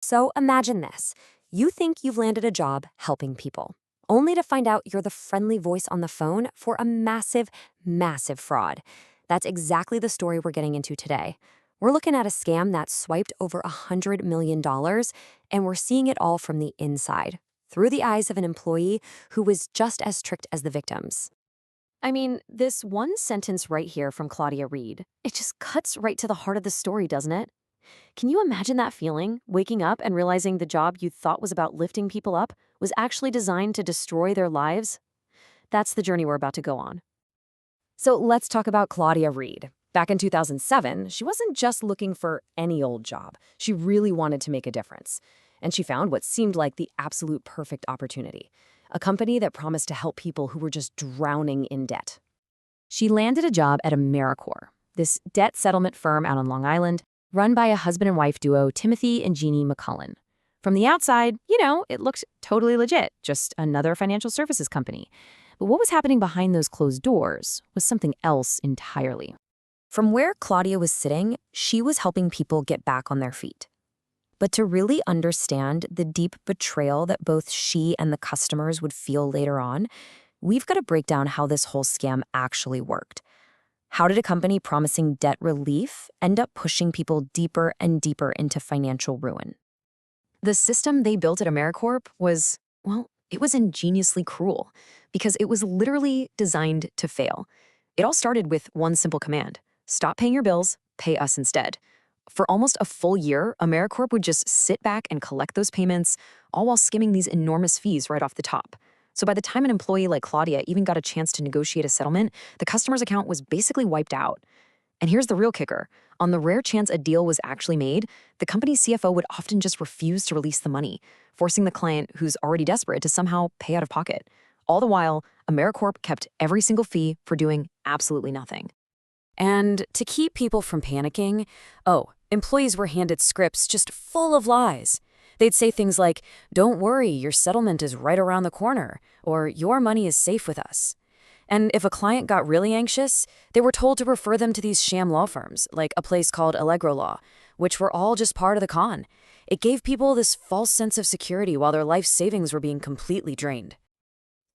So imagine this. You think you've landed a job helping people, only to find out you're the friendly voice on the phone for a massive, massive fraud. That's exactly the story we're getting into today. We're looking at a scam that swiped over $100 million, and we're seeing it all from the inside, through the eyes of an employee who was just as tricked as the victims. I mean, this one sentence right here from Claudia Reid, it just cuts right to the heart of the story, doesn't it? Can you imagine that feeling, waking up and realizing the job you thought was about lifting people up was actually designed to destroy their lives? That's the journey we're about to go on. So let's talk about Claudia Reid. Back in 2007, she wasn't just looking for any old job. She really wanted to make a difference. And she found what seemed like the absolute perfect opportunity, a company that promised to help people who were just drowning in debt. She landed a job at AmeriCorp, this debt settlement firm out on Long Island, run by a husband and wife duo, Timothy and Jeanne McCallan. From the outside, it looked totally legit, just another financial services company. But what was happening behind those closed doors was something else entirely. From where Claudia was sitting, she was helping people get back on their feet. But to really understand the deep betrayal that both she and the customers would feel later on, we've got to break down how this whole scam actually worked. How did a company promising debt relief end up pushing people deeper and deeper into financial ruin? The system they built at AmeriCorp was, well, it was ingeniously cruel because it was literally designed to fail. It all started with one simple command: stop paying your bills, pay us instead. For almost a full year, AmeriCorp would just sit back and collect those payments, all while skimming these enormous fees right off the top. So by the time an employee like Claudia even got a chance to negotiate a settlement, the customer's account was basically wiped out. And here's the real kicker. On the rare chance a deal was actually made, the company's CFO would often just refuse to release the money, forcing the client, who's already desperate, to somehow pay out of pocket. All the while, AmeriCorp kept every single fee for doing absolutely nothing. And to keep people from panicking, employees were handed scripts just full of lies. They'd say things like, "Don't worry, your settlement is right around the corner," or "Your money is safe with us." And if a client got really anxious, they were told to refer them to these sham law firms, like a place called Allegro Law, which were all just part of the con. It gave people this false sense of security while their life savings were being completely drained.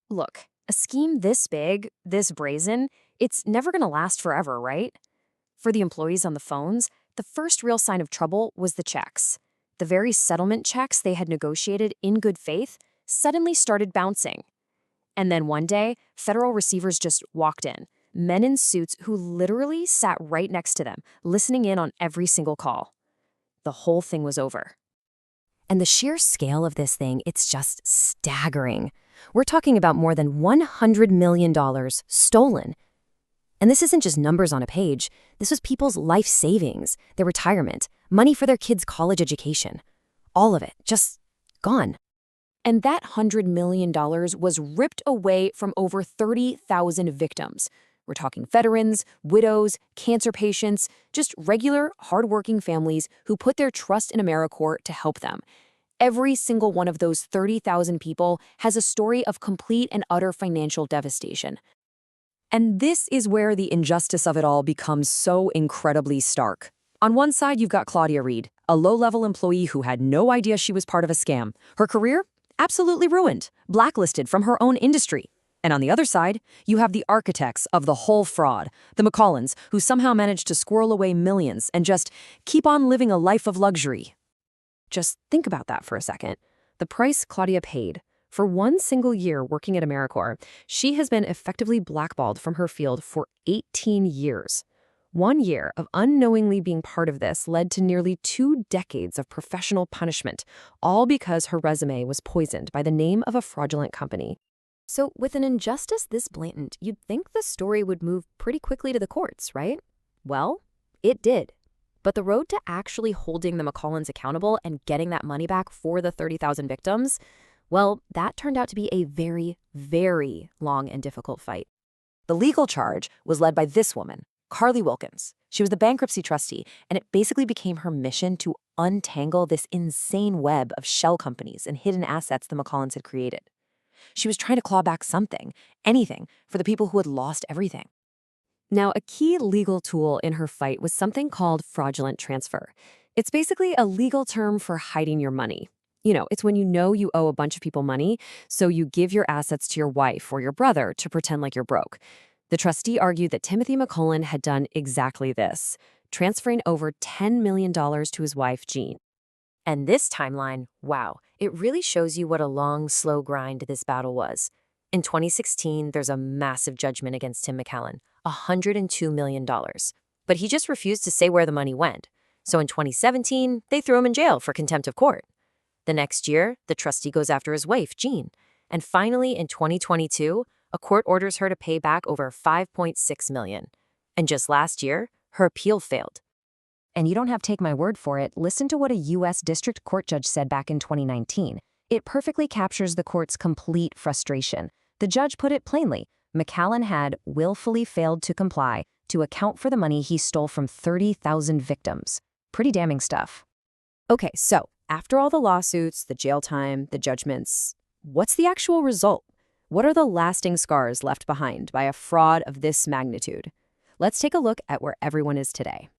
Look, a scheme this big, this brazen, it's never going to last forever, right? For the employees on the phones, the first real sign of trouble was the checks. The very settlement checks they had negotiated in good faith suddenly started bouncing. And then one day, federal receivers just walked in, men in suits who literally sat right next to them, listening in on every single call. The whole thing was over. And the sheer scale of this thing, it's just staggering. We're talking about more than $100 million stolen. And this isn't just numbers on a page. This was people's life savings, their retirement, money for their kids' college education. All of it, just gone. And that $100 million was ripped away from over 30,000 victims. We're talking veterans, widows, cancer patients, just regular, hardworking families who put their trust in AmeriCorp to help them. Every single one of those 30,000 people has a story of complete and utter financial devastation. And this is where the injustice of it all becomes so incredibly stark. On one side, you've got Claudia Reid, a low-level employee who had no idea she was part of a scam. Her career? Absolutely ruined, blacklisted from her own industry. And on the other side, you have the architects of the whole fraud, the McCallans, who somehow managed to squirrel away millions and just keep on living a life of luxury. Just think about that for a second. The price Claudia paid. For one single year working at AmeriCorp, she has been effectively blackballed from her field for 18 years. 1 year of unknowingly being part of this led to nearly 2 decades of professional punishment, all because her resume was poisoned by the name of a fraudulent company. So with an injustice this blatant, you'd think the story would move pretty quickly to the courts, right? Well, it did. But the road to actually holding the McCallans accountable and getting that money back for the 30,000 victims, well, that turned out to be a very, very long and difficult fight. The legal charge was led by this woman, Carly Wilkins. She was the bankruptcy trustee, and it basically became her mission to untangle this insane web of shell companies and hidden assets the McCallans had created. She was trying to claw back something, anything, for the people who had lost everything. Now, a key legal tool in her fight was something called fraudulent transfer. It's basically a legal term for hiding your money. It's when you know you owe a bunch of people money, so you give your assets to your wife or your brother to pretend like you're broke. The trustee argued that Timothy McCallan had done exactly this, transferring over $10 million to his wife, Jeanne. And this timeline, wow, it really shows you what a long, slow grind this battle was. In 2016, there's a massive judgment against Tim McCallan, $102 million. But he just refused to say where the money went. So in 2017, they threw him in jail for contempt of court. The next year, the trustee goes after his wife, Jeanne. And finally, in 2022, a court orders her to pay back over $5.6 million. And just last year, her appeal failed. And you don't have to take my word for it. Listen to what a U.S. District Court judge said back in 2019. It perfectly captures the court's complete frustration. The judge put it plainly. McCallan had willfully failed to comply to account for the money he stole from 30,000 victims. Pretty damning stuff. Okay, so after all the lawsuits, the jail time, the judgments, what's the actual result? What are the lasting scars left behind by a fraud of this magnitude? Let's take a look at where everyone is today.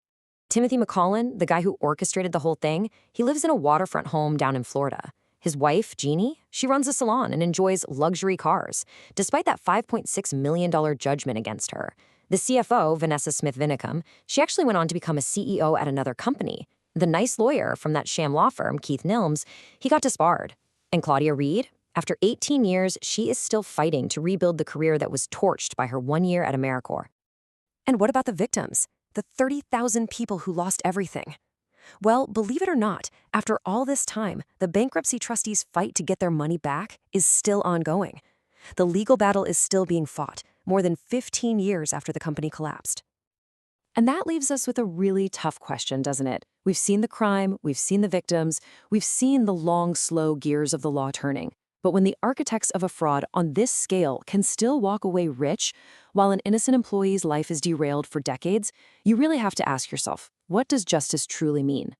Timothy McCallan, the guy who orchestrated the whole thing, he lives in a waterfront home down in Florida. His wife, Jeannie, she runs a salon and enjoys luxury cars, despite that $5.6 million judgment against her. The CFO, Vanessa Smith Vinicum, she actually went on to become a CEO at another company. The nice lawyer from that sham law firm, Keith Nilms, he got disbarred. And Claudia Reid, after 18 years, she is still fighting to rebuild the career that was torched by her 1 year at AmeriCorp. And what about the victims? The 30,000 people who lost everything. Well, believe it or not, after all this time, the bankruptcy trustees' fight to get their money back is still ongoing. The legal battle is still being fought, more than 15 years after the company collapsed. And that leaves us with a really tough question, doesn't it? We've seen the crime, we've seen the victims, we've seen the long, slow gears of the law turning. But when the architects of a fraud on this scale can still walk away rich, while an innocent employee's life is derailed for decades, you really have to ask yourself, what does justice truly mean?